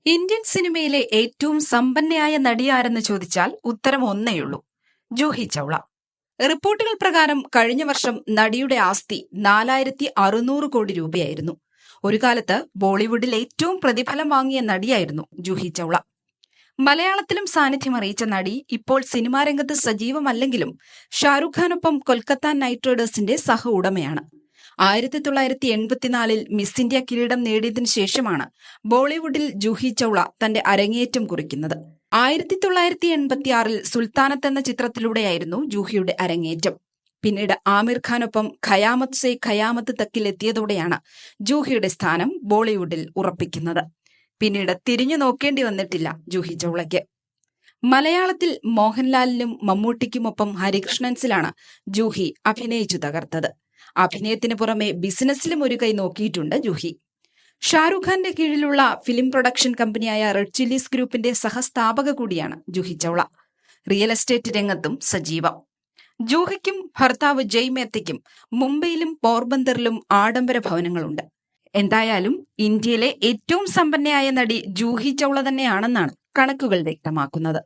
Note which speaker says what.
Speaker 1: Indian സിനിമയിലെ ഏറ്റവും സമ്പന്നയായ നടിയാരെന്ന് ചോദിച്ചാൽ ഉത്തരം ഒന്നേയുള്ളൂ: ജൂഹി ചൗള. റിപ്പോർട്ടുകൾ പ്രകാരം കഴിഞ്ഞ വർഷം നടിയുടെ ആസ്തി 4600 കോടി രൂപയായിരുന്നു. ഒരു കാലത്ത് ബോളിവുഡിൽ ഏറ്റവും പ്രതിഫലം വാങ്ങിയ നടിയായിരുന്നു ജൂഹി ചൗള. മലയാളത്തിലും സാന്നിധ്യം അറിയിച്ച നടി ഇപ്പോൾ സിനിമാ രംഗത്ത് സജീവമല്ലെങ്കിലും ഷാരൂഖ് ഖാനൊപ്പം കൊൽക്കത്ത നൈറ്റ് റൈഡേഴ്സിന്റെ സഹ ഉടമയാണ്. 1984 മിസ് ഇന്ത്യ കിരീടം നേടിയതിനു ശേഷമാണ് ബോളിവുഡിൽ ജൂഹി ചൗള തന്റെ അരങ്ങേറ്റം കുറിക്കുന്നത്. 1986 സുൽത്താനത്ത് എന്ന ചിത്രത്തിലൂടെയായിരുന്നു ജൂഹിയുടെ അരങ്ങേറ്റം. പിന്നീട് ആമിർ ഖാനൊപ്പം ഖയാമത്ത് സേ ഖയാമത്ത് തക്കിൽ എത്തിയതോടെയാണ് ജൂഹിയുടെ സ്ഥാനം ബോളിവുഡിൽ ഉറപ്പിക്കുന്നത്. പിന്നീട് തിരിഞ്ഞു നോക്കേണ്ടി വന്നിട്ടില്ല ജൂഹി ചൗളയ്ക്ക്. മലയാളത്തിൽ മോഹൻലാലിനും മമ്മൂട്ടിക്കുമൊപ്പം ഹരികൃഷ്ണൻസിലാണ് ജൂഹി അഭിനയിച്ചു തകർത്തത്. അഭിനയത്തിന് പുറമെ ബിസിനസ്സിലും ഒരു കൈ നോക്കിയിട്ടുണ്ട് ജൂഹി. ഷാരൂഖ് ഖാന്റെ കീഴിലുള്ള ഫിലിം പ്രൊഡക്ഷൻ കമ്പനിയായ റെഡ് ചില്ലീസ് ഗ്രൂപ്പിന്റെ സഹസ്ഥാപക കൂടിയാണ് ജൂഹി ചൗള. റിയൽ എസ്റ്റേറ്റ് രംഗത്തും സജീവം. ജൂഹിക്കും ഭർത്താവ് ജയ് മേത്തയ്ക്കും മുംബൈയിലും പോർബന്തറിലും ആഡംബര ഭവനങ്ങളുണ്ട്. എന്തായാലും ഇന്ത്യയിലെ ഏറ്റവും സമ്പന്നയായ നടി ജൂഹി ചൗള തന്നെയാണെന്നാണ് കണക്കുകൾ വ്യക്തമാക്കുന്നത്.